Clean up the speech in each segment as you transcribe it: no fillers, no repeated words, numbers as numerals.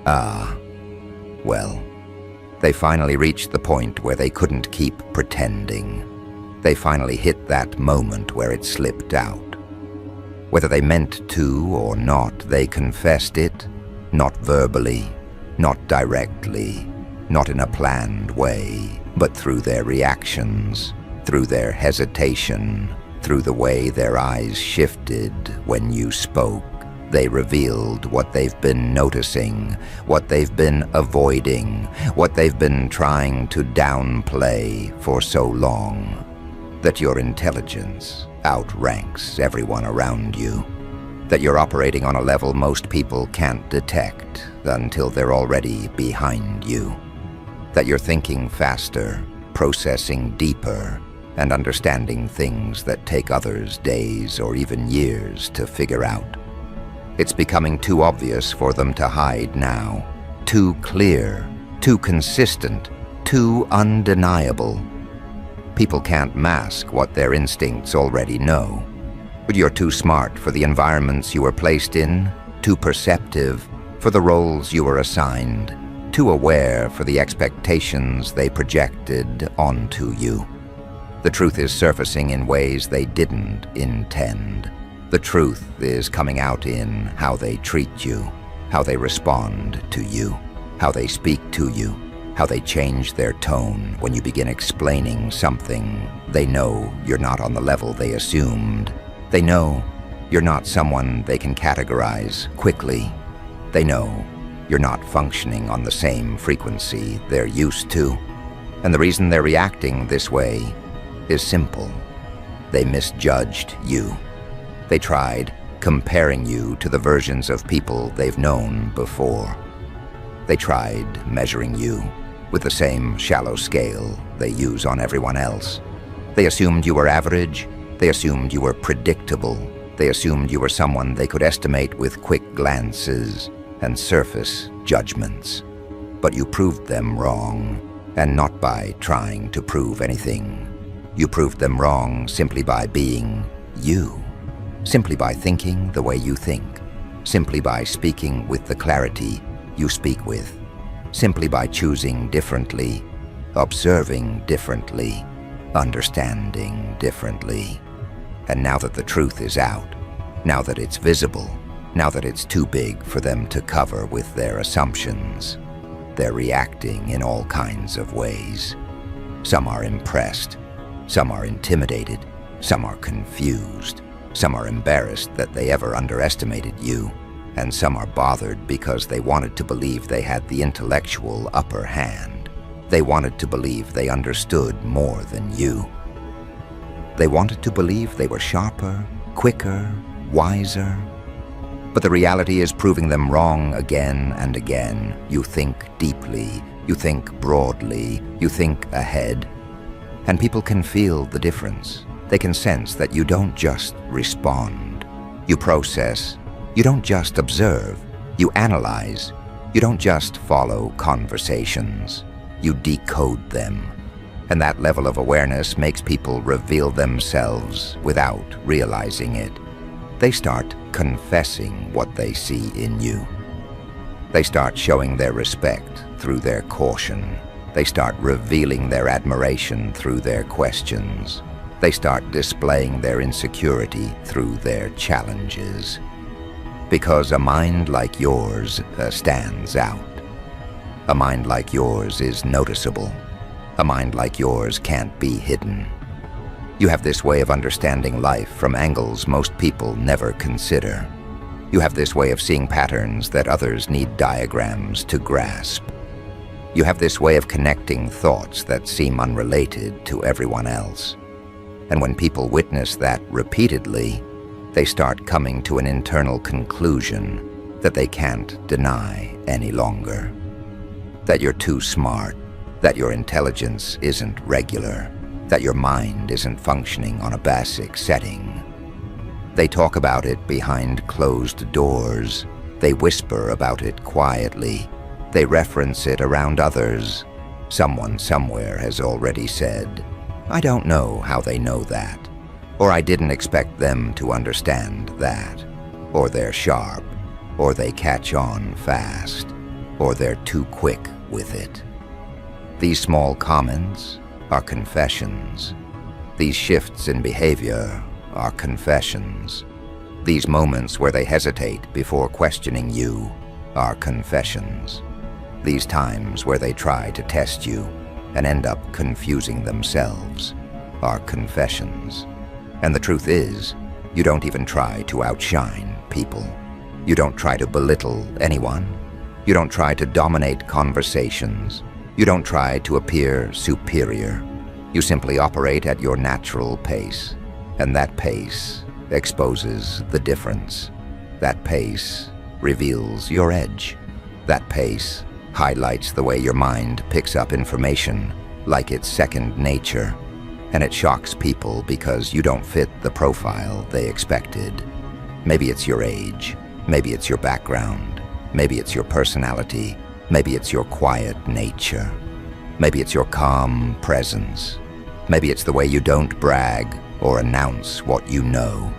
Ah, well, they finally reached the point where they couldn't keep pretending. They finally hit that moment where it slipped out. Whether they meant to or not, they confessed it, not verbally, not directly, not in a planned way, but through their reactions, through their hesitation, through the way their eyes shifted when you spoke. They revealed what they've been noticing, what they've been avoiding, what they've been trying to downplay for so long. That your intelligence outranks everyone around you. That you're operating on a level most people can't detect until they're already behind you. That you're thinking faster, processing deeper, and understanding things that take others days or even years to figure out. It's becoming too obvious for them to hide now, too clear, too consistent, too undeniable. People can't mask what their instincts already know. But you're too smart for the environments you were placed in, too perceptive for the roles you were assigned, too aware for the expectations they projected onto you. The truth is surfacing in ways they didn't intend. The truth is coming out in how they treat you, how they respond to you, how they speak to you, how they change their tone when you begin explaining something. They know you're not on the level they assumed. They know you're not someone they can categorize quickly. They know you're not functioning on the same frequency they're used to. And the reason they're reacting this way is simple. They misjudged you. They tried comparing you to the versions of people they've known before. They tried measuring you with the same shallow scale they use on everyone else. They assumed you were average. They assumed you were predictable. They assumed you were someone they could estimate with quick glances and surface judgments. But you proved them wrong, and not by trying to prove anything. You proved them wrong simply by being you, simply by thinking the way you think, simply by speaking with the clarity you speak with, simply by choosing differently, observing differently, understanding differently. And now that the truth is out, now that it's visible, now that it's too big for them to cover with their assumptions, they're reacting in all kinds of ways. Some are impressed, some are intimidated, some are confused, some are embarrassed that they ever underestimated you, and some are bothered because they wanted to believe they had the intellectual upper hand. They wanted to believe they understood more than you. They wanted to believe they were sharper, quicker, wiser. But the reality is proving them wrong again and again. You think deeply, you think broadly, you think ahead. And people can feel the difference. They can sense that you don't just respond. You process. You don't just observe. You analyze. You don't just follow conversations. You decode them. And that level of awareness makes people reveal themselves without realizing it. They start confessing what they see in you. They start showing their respect through their caution. They start revealing their admiration through their questions. They start displaying their insecurity through their challenges. Because a mind like yours stands out. A mind like yours is noticeable. A mind like yours can't be hidden. You have this way of understanding life from angles most people never consider. You have this way of seeing patterns that others need diagrams to grasp. You have this way of connecting thoughts that seem unrelated to everyone else. And when people witness that repeatedly, they start coming to an internal conclusion that they can't deny any longer. That you're too smart, that your intelligence isn't regular, that your mind isn't functioning on a basic setting. They talk about it behind closed doors. They whisper about it quietly. They reference it around others. Someone somewhere has already said, "I don't know how they know that," or "I didn't expect them to understand that," or "they're sharp," or "they catch on fast," or they're too quick with it. These small comments are confessions. These shifts in behavior are confessions. These moments where they hesitate before questioning you are confessions. These times where they try to test you and end up confusing themselves are confessions. And the truth is, you don't even try to outshine people. You don't try to belittle anyone. You don't try to dominate conversations. You don't try to appear superior. You simply operate at your natural pace, and that pace exposes the difference. That pace reveals your edge. That pace highlights the way your mind picks up information like it's second nature, and it shocks people because you don't fit the profile they expected. Maybe it's your age, maybe it's your background, maybe it's your personality, maybe it's your quiet nature, maybe it's your calm presence, maybe it's the way you don't brag or announce what you know.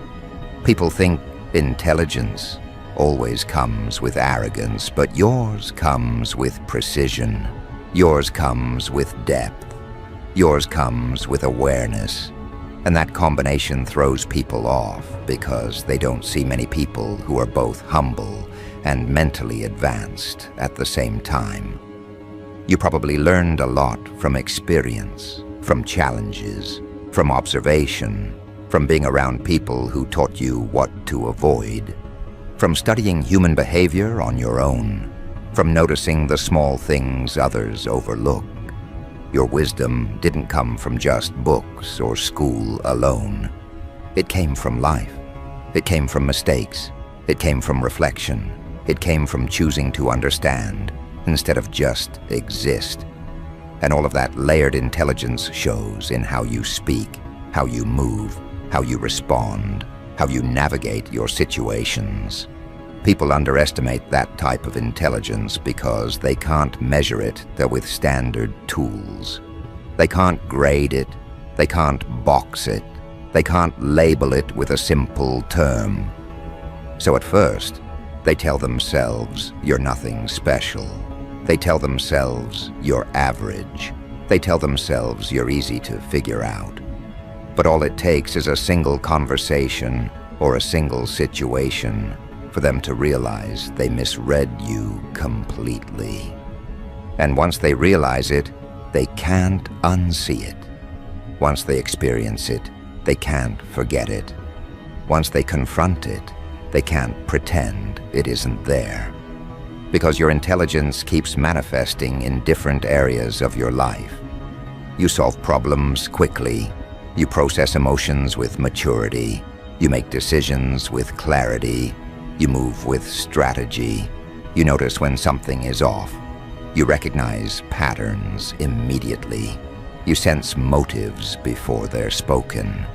People think intelligence always comes with arrogance, but yours comes with precision. Yours comes with depth. Yours comes with awareness. And that combination throws people off because they don't see many people who are both humble and mentally advanced at the same time. You probably learned a lot from experience, from challenges, from observation, from being around people who taught you what to avoid, from studying human behavior on your own, from noticing the small things others overlook. Your wisdom didn't come from just books or school alone. It came from life. It came from mistakes. It came from reflection. It came from choosing to understand instead of just exist. And all of that layered intelligence shows in how you speak, how you move, how you respond, how you navigate your situations. People underestimate that type of intelligence because they can't measure it with standard tools. They can't grade it. They can't box it. They can't label it with a simple term. So at first, they tell themselves you're nothing special. They tell themselves you're average. They tell themselves you're easy to figure out. But all it takes is a single conversation or a single situation for them to realize they misread you completely. And once they realize it, they can't unsee it. Once they experience it, they can't forget it. Once they confront it, they can't pretend it isn't there. Because your intelligence keeps manifesting in different areas of your life. You solve problems quickly. You process emotions with maturity. You make decisions with clarity. You move with strategy. You notice when something is off. You recognize patterns immediately. You sense motives before they're spoken.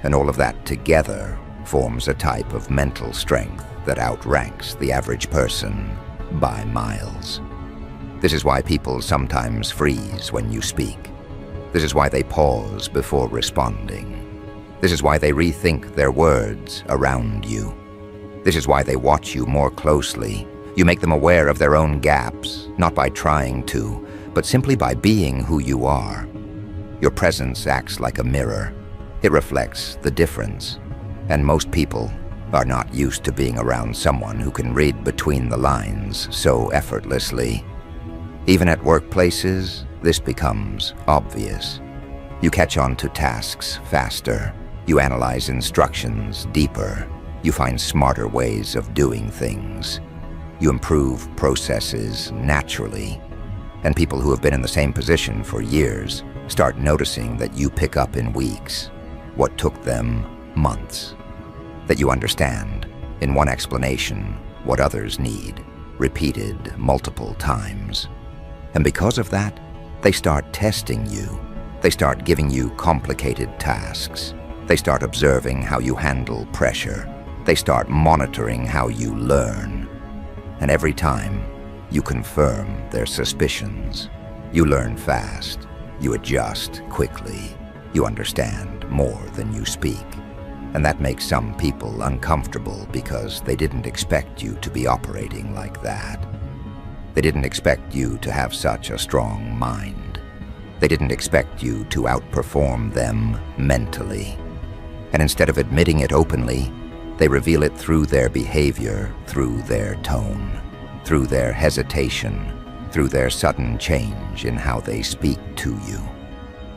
And all of that together forms a type of mental strength that outranks the average person by miles. This is why people sometimes freeze when you speak. This is why they pause before responding. This is why they rethink their words around you. This is why they watch you more closely. You make them aware of their own gaps, not by trying to, but simply by being who you are. Your presence acts like a mirror. It reflects the difference. And most people are not used to being around someone who can read between the lines so effortlessly. Even at workplaces, this becomes obvious. You catch on to tasks faster. You analyze instructions deeper. You find smarter ways of doing things. You improve processes naturally. And people who have been in the same position for years start noticing that you pick up in weeks what took them months. That you understand, in one explanation, what others need, repeated multiple times. And because of that, they start testing you. They start giving you complicated tasks. They start observing how you handle pressure. They start monitoring how you learn. And every time, you confirm their suspicions. You learn fast. You adjust quickly. You understand more than you speak. And that makes some people uncomfortable because they didn't expect you to be operating like that. They didn't expect you to have such a strong mind. They didn't expect you to outperform them mentally. And instead of admitting it openly, they reveal it through their behavior, through their tone, through their hesitation, through their sudden change in how they speak to you.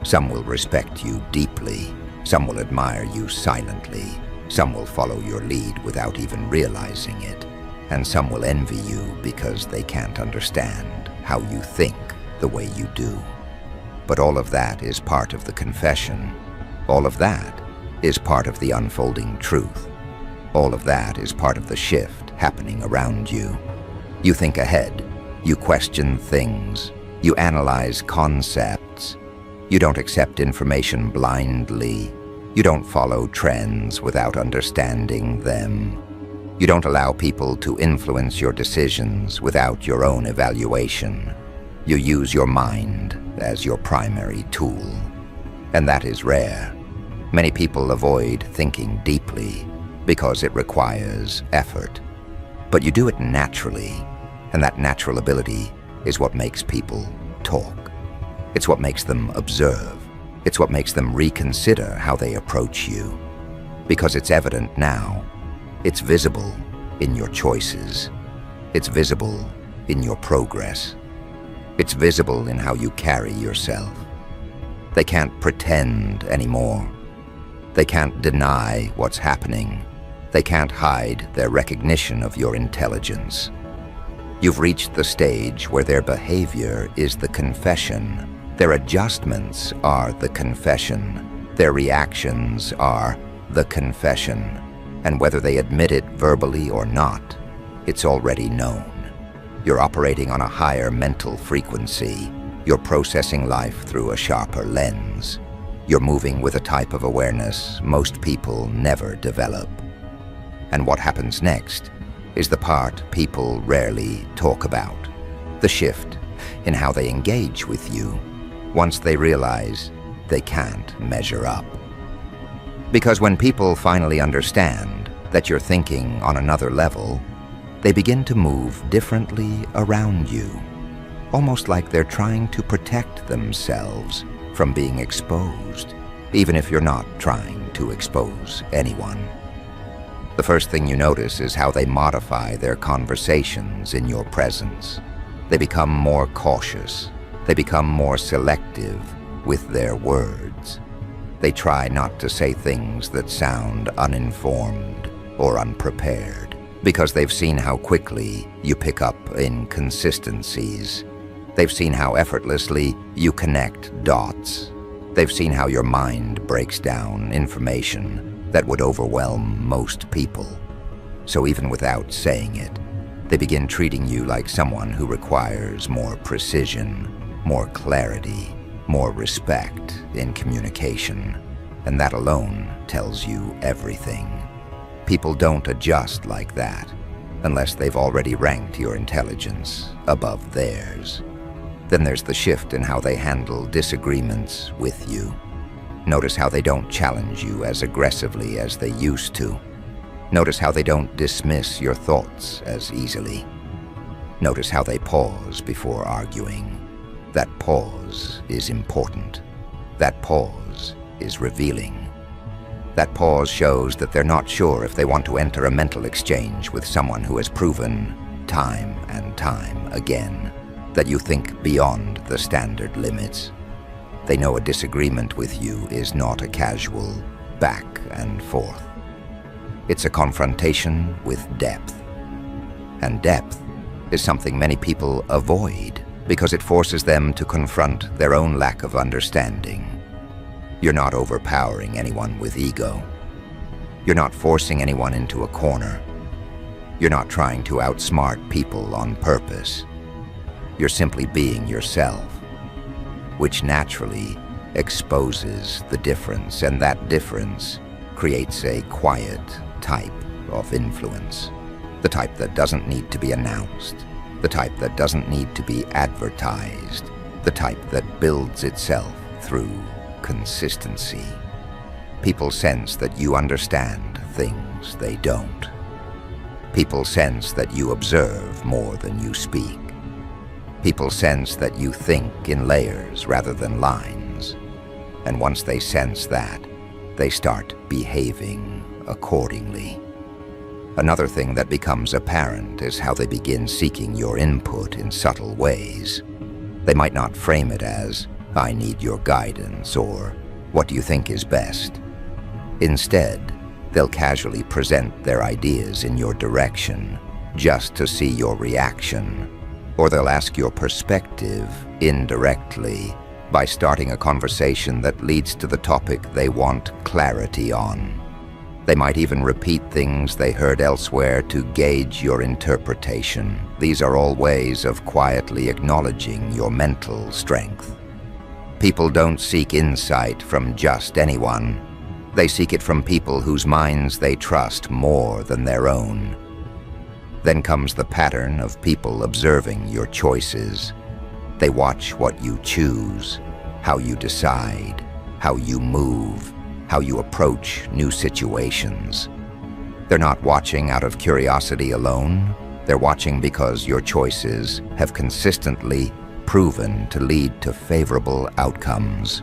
Some will respect you deeply, some will admire you silently, some will follow your lead without even realizing it, and some will envy you because they can't understand how you think the way you do. But all of that is part of the confession. All of that is part of the unfolding truth. All of that is part of the shift happening around you. You think ahead, you question things, you analyze concepts, you don't accept information blindly, you don't follow trends without understanding them. You don't allow people to influence your decisions without your own evaluation. You use your mind as your primary tool. And that is rare. Many people avoid thinking deeply because it requires effort. But you do it naturally, and that natural ability is what makes people talk. It's what makes them observe. It's what makes them reconsider how they approach you. Because it's evident now. It's visible in your choices. It's visible in your progress. It's visible in how you carry yourself. They can't pretend anymore. They can't deny what's happening. They can't hide their recognition of your intelligence. You've reached the stage where their behavior is the confession. Their adjustments are the confession. Their reactions are the confession. And whether they admit it verbally or not, it's already known. You're operating on a higher mental frequency. You're processing life through a sharper lens. You're moving with a type of awareness most people never develop. And what happens next is the part people rarely talk about. The shift in how they engage with you once they realize they can't measure up. Because when people finally understand that you're thinking on another level, they begin to move differently around you, almost like they're trying to protect themselves from being exposed, even if you're not trying to expose anyone. The first thing you notice is how they modify their conversations in your presence. They become more cautious. They become more selective with their words. They try not to say things that sound uninformed or unprepared, because they've seen how quickly you pick up inconsistencies. They've seen how effortlessly you connect dots. They've seen how your mind breaks down information that would overwhelm most people. So even without saying it, they begin treating you like someone who requires more precision, more clarity, more respect in communication. And that alone tells you everything. People don't adjust like that unless they've already ranked your intelligence above theirs. Then there's the shift in how they handle disagreements with you. Notice how they don't challenge you as aggressively as they used to. Notice how they don't dismiss your thoughts as easily. Notice how they pause before arguing. That pause is important. That pause is revealing. That pause shows that they're not sure if they want to enter a mental exchange with someone who has proven time and time again that you think beyond the standard limits. They know a disagreement with you is not a casual back and forth. It's a confrontation with depth. And depth is something many people avoid because it forces them to confront their own lack of understanding. You're not overpowering anyone with ego. You're not forcing anyone into a corner. You're not trying to outsmart people on purpose. You're simply being yourself, which naturally exposes the difference, and that difference creates a quiet type of influence. The type that doesn't need to be announced. The type that doesn't need to be advertised. The type that builds itself through consistency. People sense that you understand things they don't. People sense that you observe more than you speak. People sense that you think in layers rather than lines. And once they sense that, they start behaving accordingly. Another thing that becomes apparent is how they begin seeking your input in subtle ways. They might not frame it as, "I need your guidance," or "What do you think is best?" Instead, they'll casually present their ideas in your direction just to see your reaction, or they'll ask your perspective indirectly by starting a conversation that leads to the topic they want clarity on. They might even repeat things they heard elsewhere to gauge your interpretation. These are all ways of quietly acknowledging your mental strength. People don't seek insight from just anyone. They seek it from people whose minds they trust more than their own. Then comes the pattern of people observing your choices. They watch what you choose, how you decide, how you move, how you approach new situations. They're not watching out of curiosity alone. They're watching because your choices have consistently proven to lead to favorable outcomes.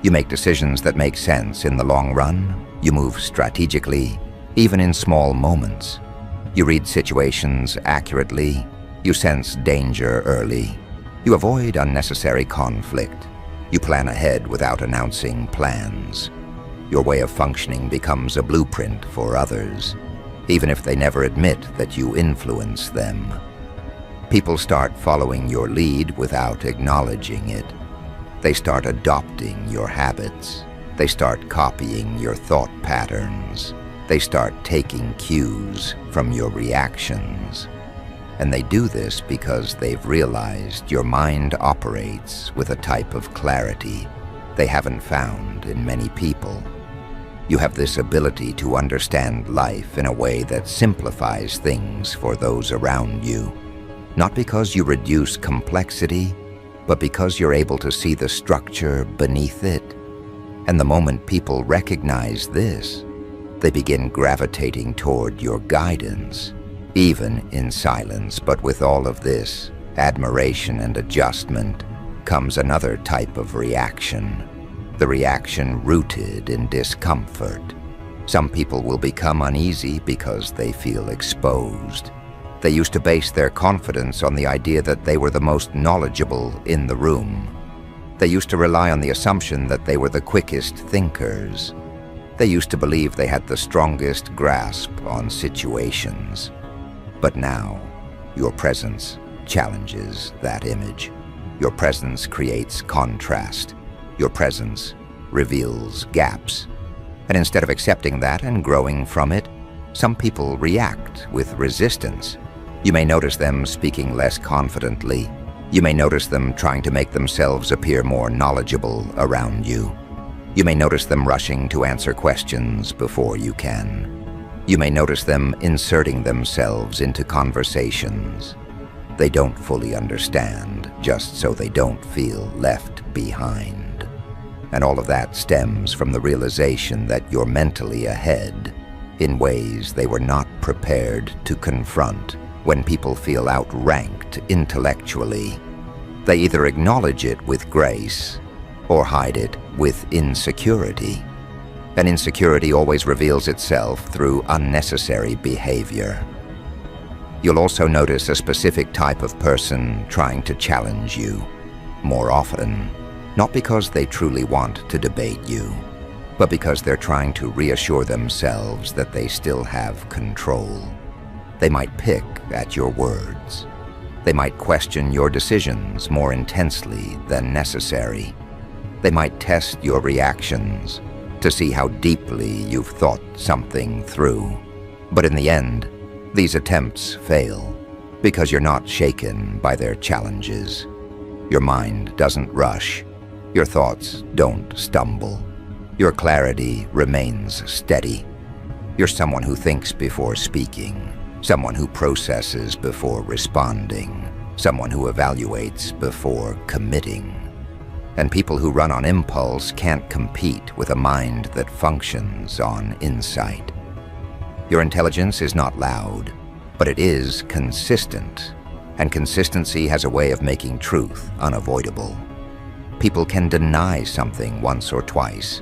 You make decisions that make sense in the long run. You move strategically, even in small moments. You read situations accurately. You sense danger early. You avoid unnecessary conflict. You plan ahead without announcing plans. Your way of functioning becomes a blueprint for others, even if they never admit that you influence them. People start following your lead without acknowledging it. They start adopting your habits. They start copying your thought patterns. They start taking cues from your reactions. And they do this because they've realized your mind operates with a type of clarity they haven't found in many people. You have this ability to understand life in a way that simplifies things for those around you. Not because you reduce complexity, but because you're able to see the structure beneath it. And the moment people recognize this, they begin gravitating toward your guidance, even in silence. But with all of this admiration and adjustment comes another type of reaction, the reaction rooted in discomfort. Some people will become uneasy because they feel exposed. They used to base their confidence on the idea that they were the most knowledgeable in the room. They used to rely on the assumption that they were the quickest thinkers. They used to believe they had the strongest grasp on situations. But now, your presence challenges that image. Your presence creates contrast. Your presence reveals gaps. And instead of accepting that and growing from it, some people react with resistance. You may notice them speaking less confidently. You may notice them trying to make themselves appear more knowledgeable around you. You may notice them rushing to answer questions before you can. You may notice them inserting themselves into conversations they don't fully understand, just so they don't feel left behind. And all of that stems from the realization that you're mentally ahead in ways they were not prepared to confront. When people feel outranked intellectually, they either acknowledge it with grace or hide it with insecurity. And insecurity always reveals itself through unnecessary behavior. You'll also notice a specific type of person trying to challenge you more often, not because they truly want to debate you, but because they're trying to reassure themselves that they still have control. They might pick at your words. They might question your decisions more intensely than necessary. They might test your reactions to see how deeply you've thought something through. But in the end, these attempts fail because you're not shaken by their challenges. Your mind doesn't rush. Your thoughts don't stumble. Your clarity remains steady. You're someone who thinks before speaking, someone who processes before responding, someone who evaluates before committing. And people who run on impulse can't compete with a mind that functions on insight. Your intelligence is not loud, but it is consistent. And consistency has a way of making truth unavoidable. People can deny something once or twice,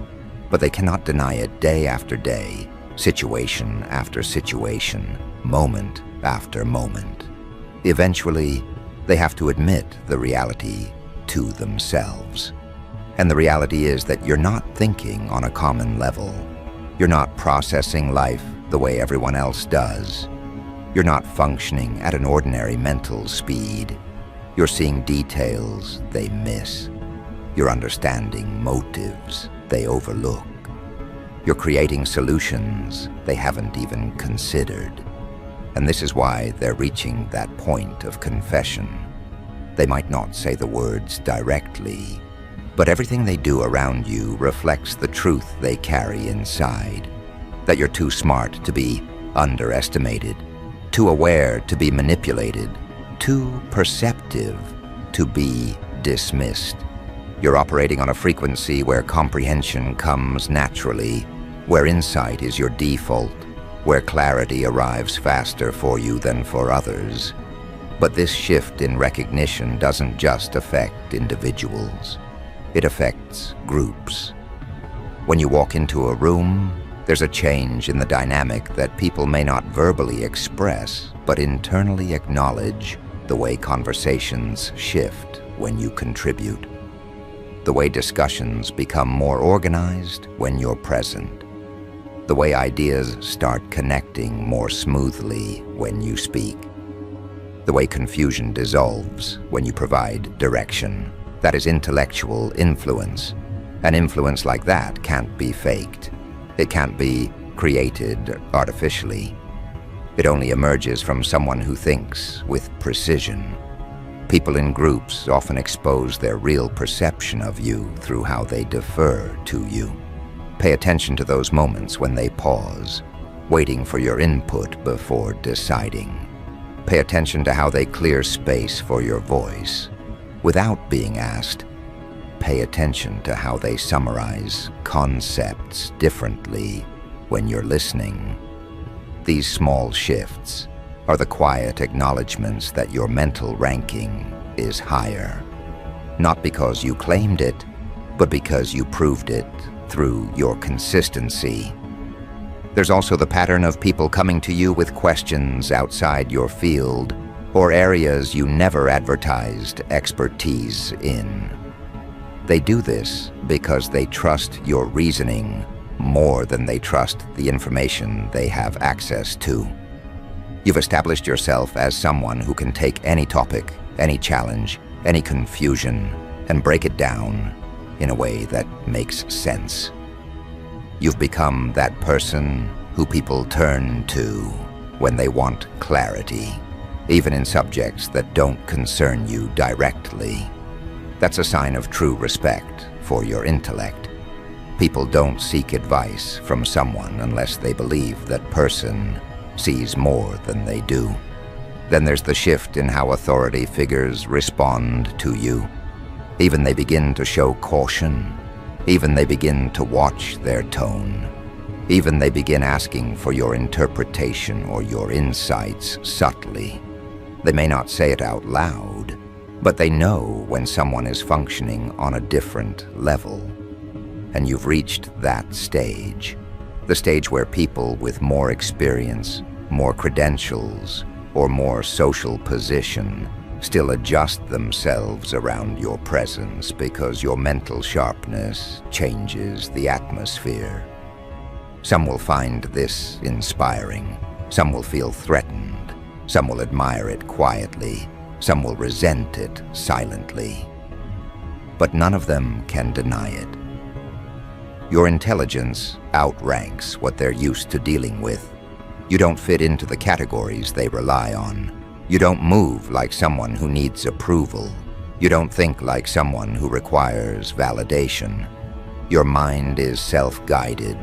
but they cannot deny it day after day, situation after situation, moment after moment. Eventually, they have to admit the reality to themselves. And the reality is that you're not thinking on a common level. You're not processing life the way everyone else does. You're not functioning at an ordinary mental speed. You're seeing details they miss. You're understanding motives they overlook. You're creating solutions they haven't even considered. And this is why they're reaching that point of confession. They might not say the words directly, but everything they do around you reflects the truth they carry inside. That you're too smart to be underestimated, too aware to be manipulated, too perceptive to be dismissed. You're operating on a frequency where comprehension comes naturally, where insight is your default, where clarity arrives faster for you than for others. But this shift in recognition doesn't just affect individuals. It affects groups. When you walk into a room, there's a change in the dynamic that people may not verbally express, but internally acknowledge. The way conversations shift when you contribute. The way discussions become more organized when you're present. The way ideas start connecting more smoothly when you speak. The way confusion dissolves when you provide direction. That is intellectual influence. An influence like that can't be faked. It can't be created artificially. It only emerges from someone who thinks with precision. People in groups often expose their real perception of you through how they defer to you. Pay attention to those moments when they pause, waiting for your input before deciding. Pay attention to how they clear space for your voice. Without being asked, pay attention to how they summarize concepts differently when you're listening. These small shifts are the quiet acknowledgments that your mental ranking is higher. Not because you claimed it, but because you proved it through your consistency. There's also the pattern of people coming to you with questions outside your field or areas you never advertised expertise in. They do this because they trust your reasoning more than they trust the information they have access to. You've established yourself as someone who can take any topic, any challenge, any confusion, and break it down in a way that makes sense. You've become that person who people turn to when they want clarity, even in subjects that don't concern you directly. That's a sign of true respect for your intellect. People don't seek advice from someone unless they believe that person sees more than they do. Then there's the shift in how authority figures respond to you. Even they begin to show caution. Even they begin to watch their tone. Even they begin asking for your interpretation or your insights subtly. They may not say it out loud, but they know when someone is functioning on a different level. And you've reached that stage. The stage where people with more experience, more credentials, or more social position still adjust themselves around your presence because your mental sharpness changes the atmosphere. Some will find this inspiring. Some will feel threatened. Some will admire it quietly. Some will resent it silently. But none of them can deny it. Your intelligence outranks what they're used to dealing with. You don't fit into the categories they rely on. You don't move like someone who needs approval. You don't think like someone who requires validation. Your mind is self-guided,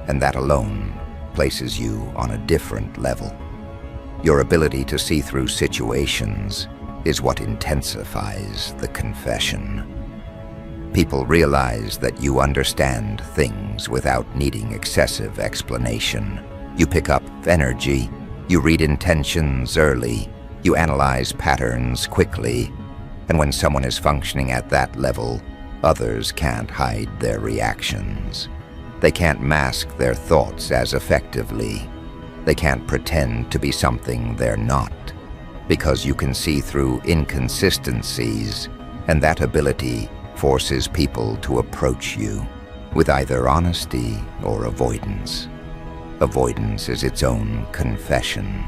and that alone places you on a different level. Your ability to see through situations is what intensifies the confession. People realize that you understand things without needing excessive explanation. You pick up energy. You read intentions early. You analyze patterns quickly, and when someone is functioning at that level, others can't hide their reactions. They can't mask their thoughts as effectively. They can't pretend to be something they're not, because you can see through inconsistencies, and that ability forces people to approach you with either honesty or avoidance. Avoidance is its own confession.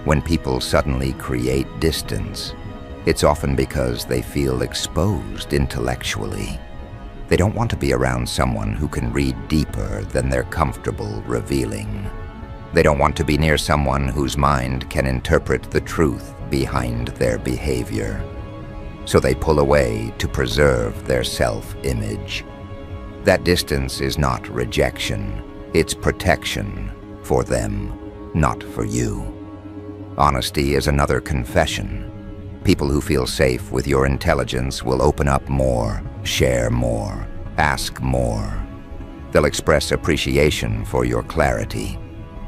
When people suddenly create distance, it's often because they feel exposed intellectually. They don't want to be around someone who can read deeper than they're comfortable revealing. They don't want to be near someone whose mind can interpret the truth behind their behavior. So they pull away to preserve their self-image. That distance is not rejection, it's protection for them, not for you. Honesty is another confession. People who feel safe with your intelligence will open up more, share more, ask more. They'll express appreciation for your clarity.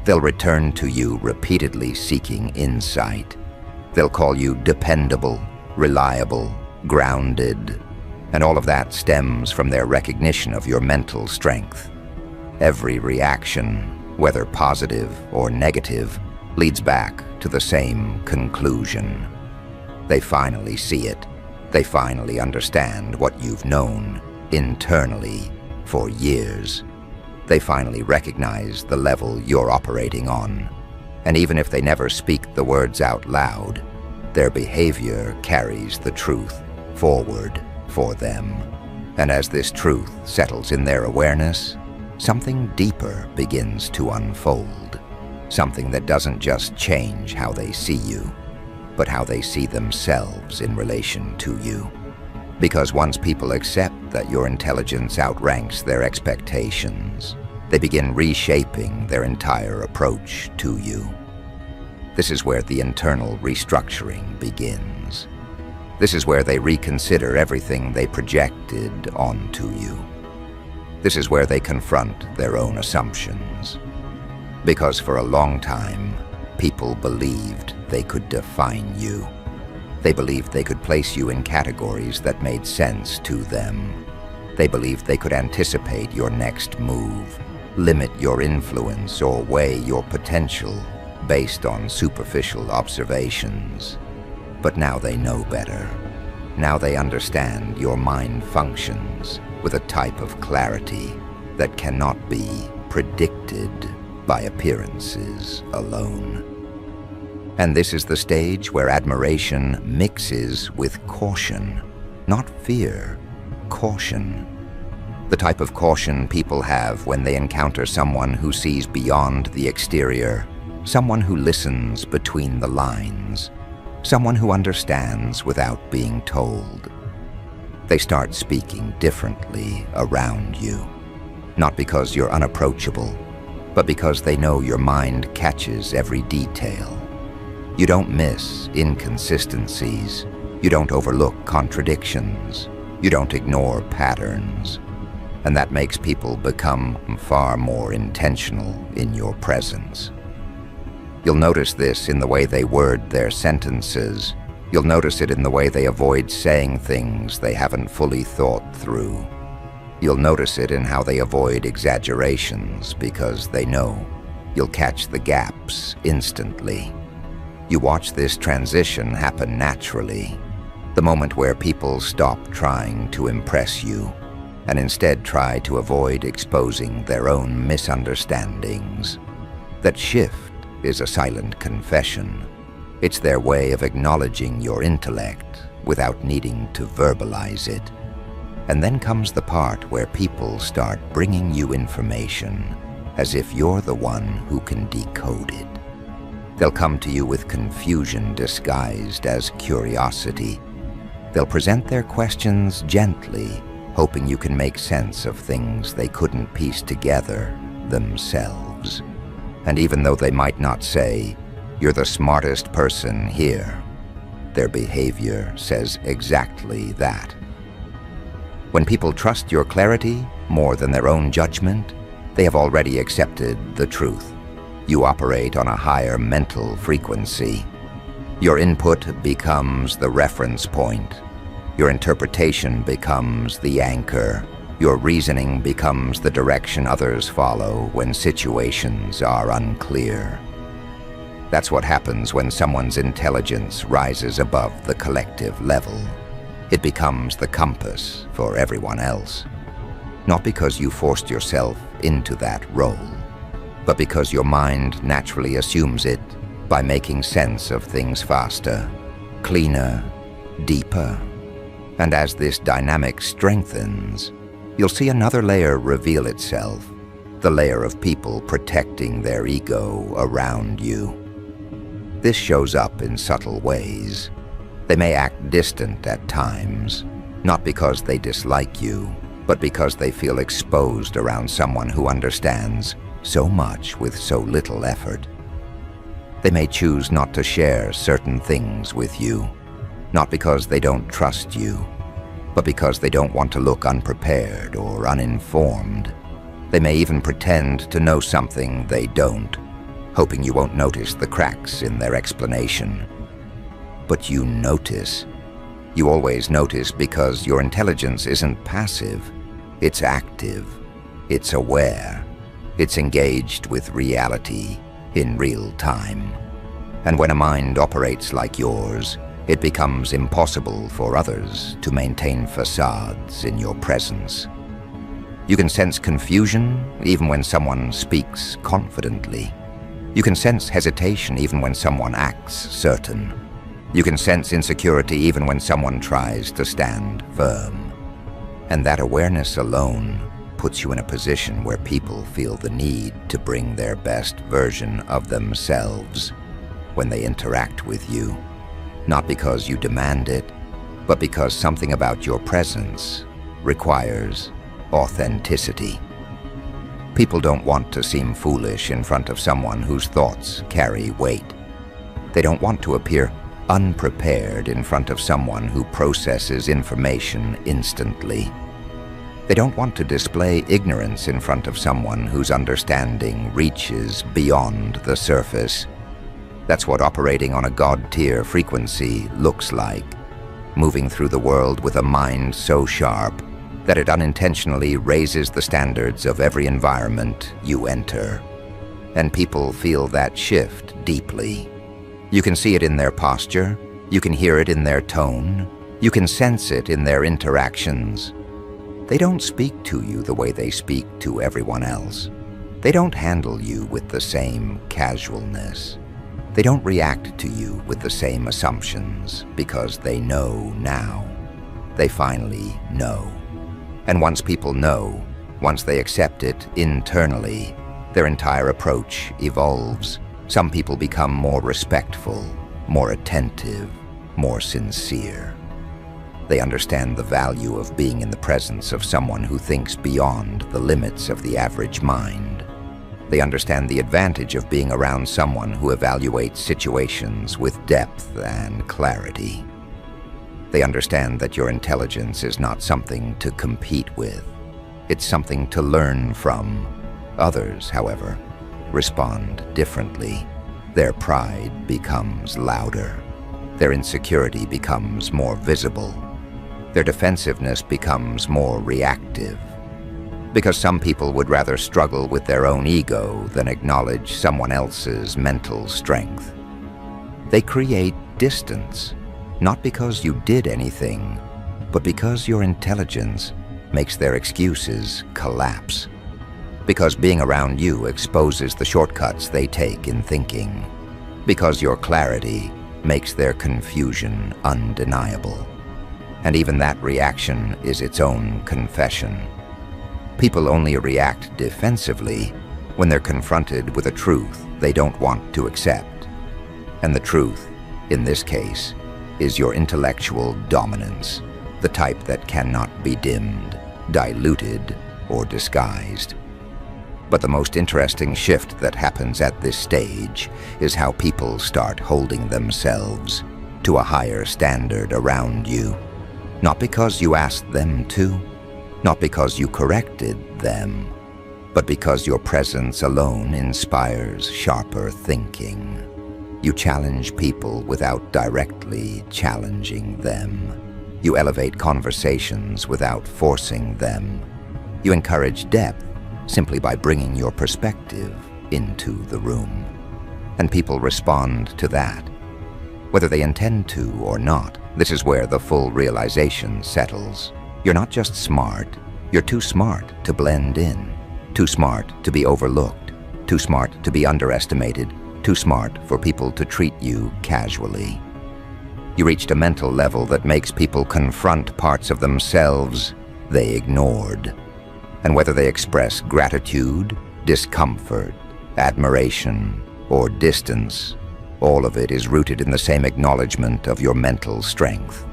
They'll return to you repeatedly seeking insight. They'll call you dependable, reliable, grounded, and all of that stems from their recognition of your mental strength. Every reaction, whether positive or negative, leads back to the same conclusion. They finally see it. They finally understand what you've known internally for years. They finally recognize the level you're operating on. And even if they never speak the words out loud, their behavior carries the truth forward for them. And as this truth settles in their awareness, something deeper begins to unfold. Something that doesn't just change how they see you, but how they see themselves in relation to you. Because once people accept that your intelligence outranks their expectations, they begin reshaping their entire approach to you. This is where the internal restructuring begins. This is where they reconsider everything they projected onto you. This is where they confront their own assumptions. Because for a long time, people believed they could define you. They believed they could place you in categories that made sense to them. They believed they could anticipate your next move, limit your influence, or weigh your potential based on superficial observations. But now they know better. Now they understand your mind functions with a type of clarity that cannot be predicted by appearances alone. And this is the stage where admiration mixes with caution, not fear, caution. The type of caution people have when they encounter someone who sees beyond the exterior, someone who listens between the lines, someone who understands without being told. They start speaking differently around you, not because you're unapproachable, but because they know your mind catches every detail. You don't miss inconsistencies. You don't overlook contradictions. You don't ignore patterns. And that makes people become far more intentional in your presence. You'll notice this in the way they word their sentences. You'll notice it in the way they avoid saying things they haven't fully thought through. You'll notice it in how they avoid exaggerations because they know you'll catch the gaps instantly. You watch this transition happen naturally, the moment where people stop trying to impress you and instead try to avoid exposing their own misunderstandings. That shift is a silent confession. It's their way of acknowledging your intellect without needing to verbalize it. And then comes the part where people start bringing you information as if you're the one who can decode it. They'll come to you with confusion disguised as curiosity. They'll present their questions gently, hoping you can make sense of things they couldn't piece together themselves. And even though they might not say, "You're the smartest person here," their behavior says exactly that. When people trust your clarity more than their own judgment, they have already accepted the truth. You operate on a higher mental frequency. Your input becomes the reference point. Your interpretation becomes the anchor. Your reasoning becomes the direction others follow when situations are unclear. That's what happens when someone's intelligence rises above the collective level. It becomes the compass for everyone else. Not because you forced yourself into that role, but because your mind naturally assumes it by making sense of things faster, cleaner, deeper. And as this dynamic strengthens, you'll see another layer reveal itself, the layer of people protecting their ego around you. This shows up in subtle ways. They may act distant at times, not because they dislike you, but because they feel exposed around someone who understands so much with so little effort. They may choose not to share certain things with you, not because they don't trust you, but because they don't want to look unprepared or uninformed. They may even pretend to know something they don't, hoping you won't notice the cracks in their explanation. But you notice. You always notice because your intelligence isn't passive, it's active, it's aware, it's engaged with reality in real time. And when a mind operates like yours, it becomes impossible for others to maintain facades in your presence. You can sense confusion even when someone speaks confidently. You can sense hesitation even when someone acts certain. You can sense insecurity even when someone tries to stand firm. And that awareness alone puts you in a position where people feel the need to bring their best version of themselves when they interact with you. Not because you demand it, but because something about your presence requires authenticity. People don't want to seem foolish in front of someone whose thoughts carry weight. They don't want to appear unprepared in front of someone who processes information instantly. They don't want to display ignorance in front of someone whose understanding reaches beyond the surface. That's what operating on a God-tier frequency looks like, moving through the world with a mind so sharp that it unintentionally raises the standards of every environment you enter. And people feel that shift deeply. You can see it in their posture, you can hear it in their tone, you can sense it in their interactions. They don't speak to you the way they speak to everyone else. They don't handle you with the same casualness. They don't react to you with the same assumptions because they know now. They finally know. And once people know, once they accept it internally, their entire approach evolves. Some people become more respectful, more attentive, more sincere. They understand the value of being in the presence of someone who thinks beyond the limits of the average mind. They understand the advantage of being around someone who evaluates situations with depth and clarity. They understand that your intelligence is not something to compete with. It's something to learn from. Others, however, respond differently. Their pride becomes louder. Their insecurity becomes more visible. Their defensiveness becomes more reactive. Because some people would rather struggle with their own ego than acknowledge someone else's mental strength. They create distance, not because you did anything, but because your intelligence makes their excuses collapse. Because being around you exposes the shortcuts they take in thinking. Because your clarity makes their confusion undeniable. And even that reaction is its own confession. People only react defensively when they're confronted with a truth they don't want to accept. And the truth, in this case, is your intellectual dominance, the type that cannot be dimmed, diluted, or disguised. But the most interesting shift that happens at this stage is how people start holding themselves to a higher standard around you. Not because you asked them to, not because you corrected them, but because your presence alone inspires sharper thinking. You challenge people without directly challenging them. You elevate conversations without forcing them. You encourage depth simply by bringing your perspective into the room. And people respond to that. Whether they intend to or not, this is where the full realization settles. You're not just smart, you're too smart to blend in, too smart to be overlooked, too smart to be underestimated, too smart for people to treat you casually. You reached a mental level that makes people confront parts of themselves they ignored. And whether they express gratitude, discomfort, admiration, or distance, all of it is rooted in the same acknowledgement of your mental strength.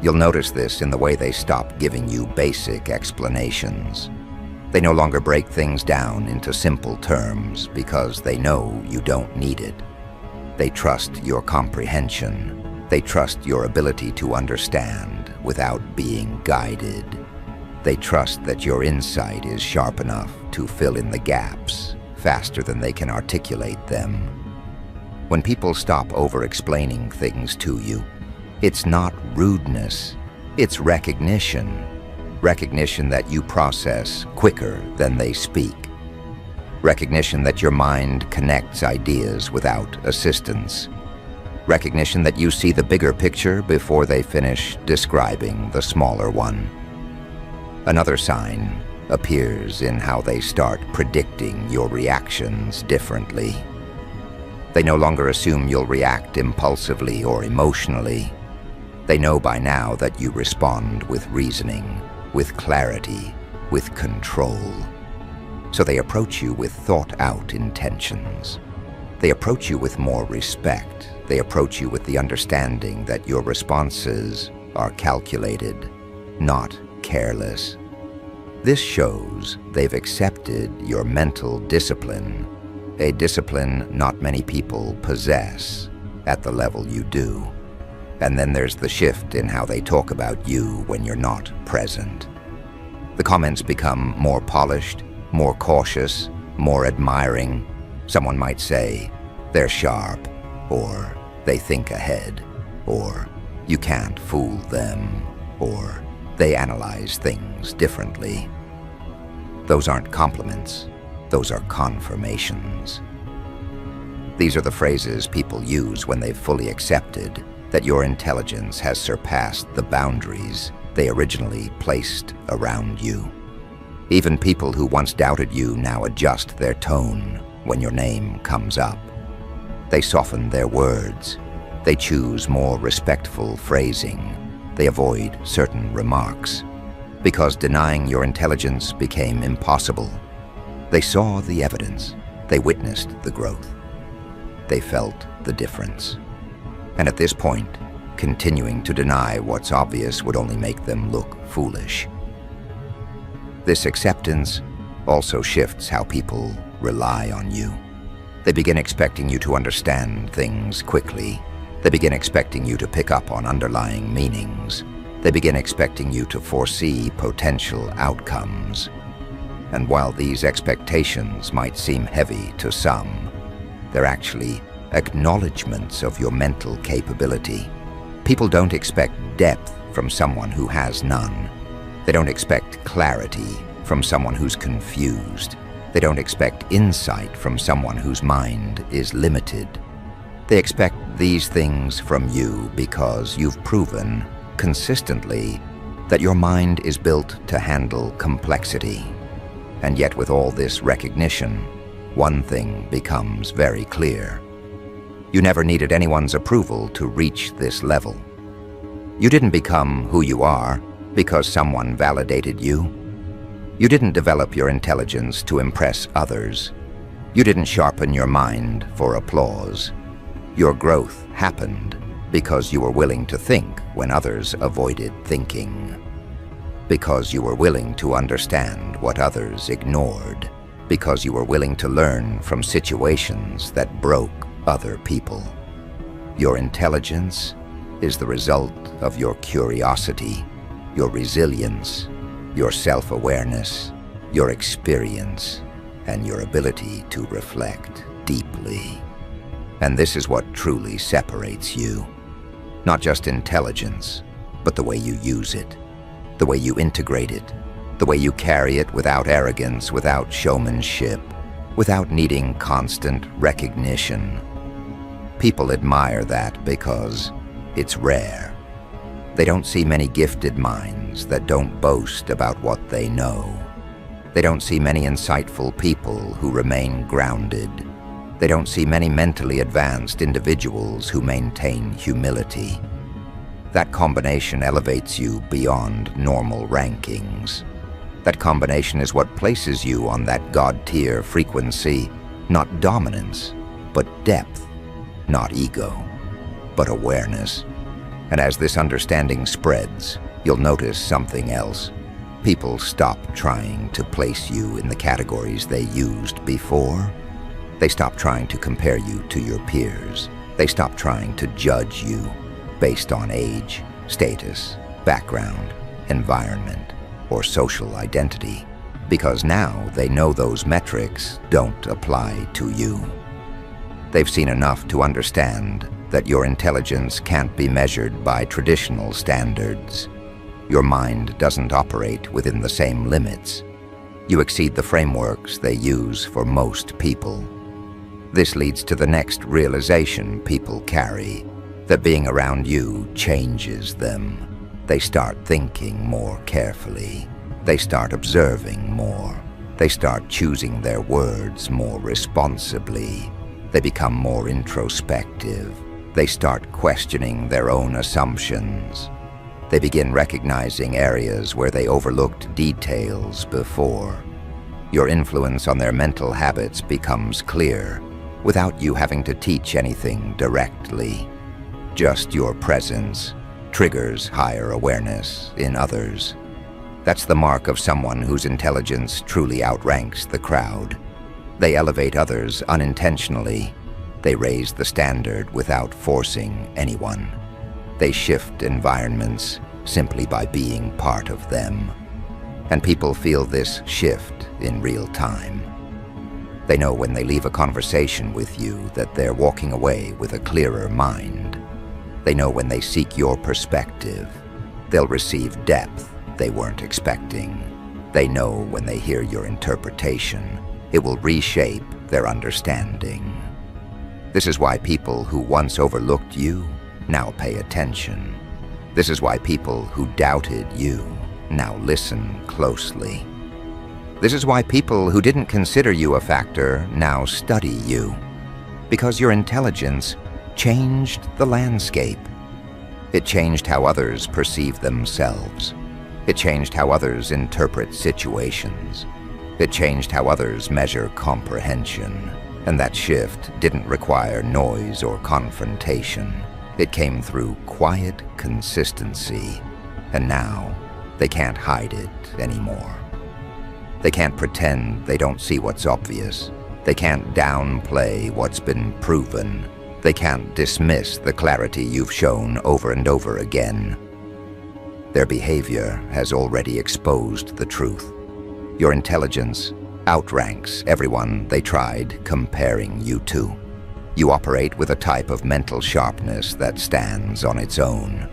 You'll notice this in the way they stop giving you basic explanations. They no longer break things down into simple terms because they know you don't need it. They trust your comprehension. They trust your ability to understand without being guided. They trust that your insight is sharp enough to fill in the gaps faster than they can articulate them. When people stop over-explaining things to you, it's not rudeness, it's recognition. Recognition that you process quicker than they speak. Recognition that your mind connects ideas without assistance. Recognition that you see the bigger picture before they finish describing the smaller one. Another sign appears in how they start predicting your reactions differently. They no longer assume you'll react impulsively or emotionally. They know by now that you respond with reasoning, with clarity, with control. So they approach you with thought-out intentions. They approach you with more respect. They approach you with the understanding that your responses are calculated, not careless. This shows they've accepted your mental discipline, a discipline not many people possess at the level you do. And then there's the shift in how they talk about you when you're not present. The comments become more polished, more cautious, more admiring. Someone might say, they're sharp, or they think ahead, or you can't fool them, or they analyze things differently. Those aren't compliments, those are confirmations. These are the phrases people use when they've fully accepted that your intelligence has surpassed the boundaries they originally placed around you. Even people who once doubted you now adjust their tone when your name comes up. They soften their words. They choose more respectful phrasing. They avoid certain remarks. Because denying your intelligence became impossible. They saw the evidence. They witnessed the growth. They felt the difference. And at this point, continuing to deny what's obvious would only make them look foolish. This acceptance also shifts how people rely on you. They begin expecting you to understand things quickly. They begin expecting you to pick up on underlying meanings. They begin expecting you to foresee potential outcomes. And while these expectations might seem heavy to some, they're actually acknowledgments of your mental capability. People don't expect depth from someone who has none. They don't expect clarity from someone who's confused. They don't expect insight from someone whose mind is limited. They expect these things from you because you've proven consistently that your mind is built to handle complexity. And yet with all this recognition, one thing becomes very clear. You never needed anyone's approval to reach this level. You didn't become who you are because someone validated you. You didn't develop your intelligence to impress others. You didn't sharpen your mind for applause. Your growth happened because you were willing to think when others avoided thinking. Because you were willing to understand what others ignored. Because you were willing to learn from situations that broke other people. Your intelligence is the result of your curiosity, your resilience, your self-awareness, your experience, and your ability to reflect deeply. And this is what truly separates you. Not just intelligence, but the way you use it, the way you integrate it, the way you carry it without arrogance, without showmanship, without needing constant recognition. People admire that because it's rare. They don't see many gifted minds that don't boast about what they know. They don't see many insightful people who remain grounded. They don't see many mentally advanced individuals who maintain humility. That combination elevates you beyond normal rankings. That combination is what places you on that God-tier frequency, not dominance, but depth, not ego, but awareness. And as this understanding spreads, you'll notice something else. People stop trying to place you in the categories they used before. They stop trying to compare you to your peers. They stop trying to judge you based on age, status, background, environment, or social identity, because now they know those metrics don't apply to you. They've seen enough to understand that your intelligence can't be measured by traditional standards. Your mind doesn't operate within the same limits. You exceed the frameworks they use for most people. This leads to the next realization people carry, that being around you changes them. They start thinking more carefully. They start observing more. They start choosing their words more responsibly. They become more introspective. They start questioning their own assumptions. They begin recognizing areas where they overlooked details before. Your influence on their mental habits becomes clear, without you having to teach anything directly. Just your presence triggers higher awareness in others. That's the mark of someone whose intelligence truly outranks the crowd. They elevate others unintentionally. They raise the standard without forcing anyone. They shift environments simply by being part of them. And people feel this shift in real time. They know when they leave a conversation with you that they're walking away with a clearer mind. They know when they seek your perspective, they'll receive depth they weren't expecting. They know when they hear your interpretation, it will reshape their understanding. This is why people who once overlooked you now pay attention. This is why people who doubted you now listen closely. This is why people who didn't consider you a factor now study you. Because your intelligence changed the landscape. It changed how others perceive themselves. It changed how others interpret situations. It changed how others measure comprehension. And that shift didn't require noise or confrontation. It came through quiet consistency. And now, they can't hide it anymore. They can't pretend they don't see what's obvious. They can't downplay what's been proven. They can't dismiss the clarity you've shown over and over again. Their behavior has already exposed the truth. Your intelligence outranks everyone they tried comparing you to. You operate with a type of mental sharpness that stands on its own.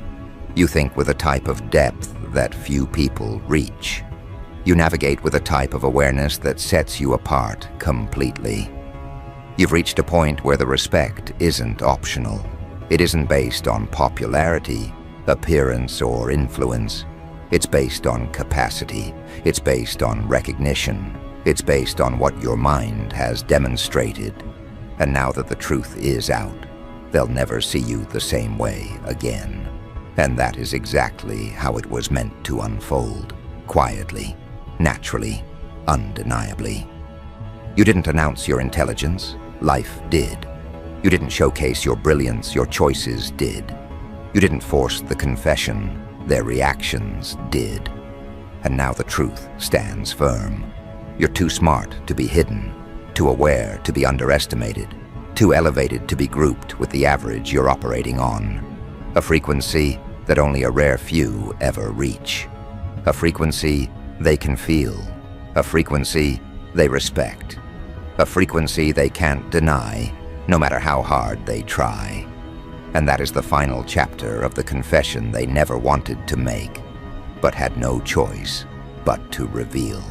You think with a type of depth that few people reach. You navigate with a type of awareness that sets you apart completely. You've reached a point where the respect isn't optional. It isn't based on popularity, appearance, or influence. It's based on capacity. It's based on recognition. It's based on what your mind has demonstrated. And now that the truth is out, they'll never see you the same way again. And that is exactly how it was meant to unfold. Quietly, naturally, undeniably. You didn't announce your intelligence. Life did. You didn't showcase your brilliance. Your choices did. You didn't force the confession. Their reactions did. And now the truth stands firm. You're too smart to be hidden, too aware to be underestimated, too elevated to be grouped with the average you're operating on. A frequency that only a rare few ever reach. A frequency they can feel. A frequency they respect. A frequency they can't deny, no matter how hard they try. And that is the final chapter of the confession they never wanted to make, but had no choice but to reveal.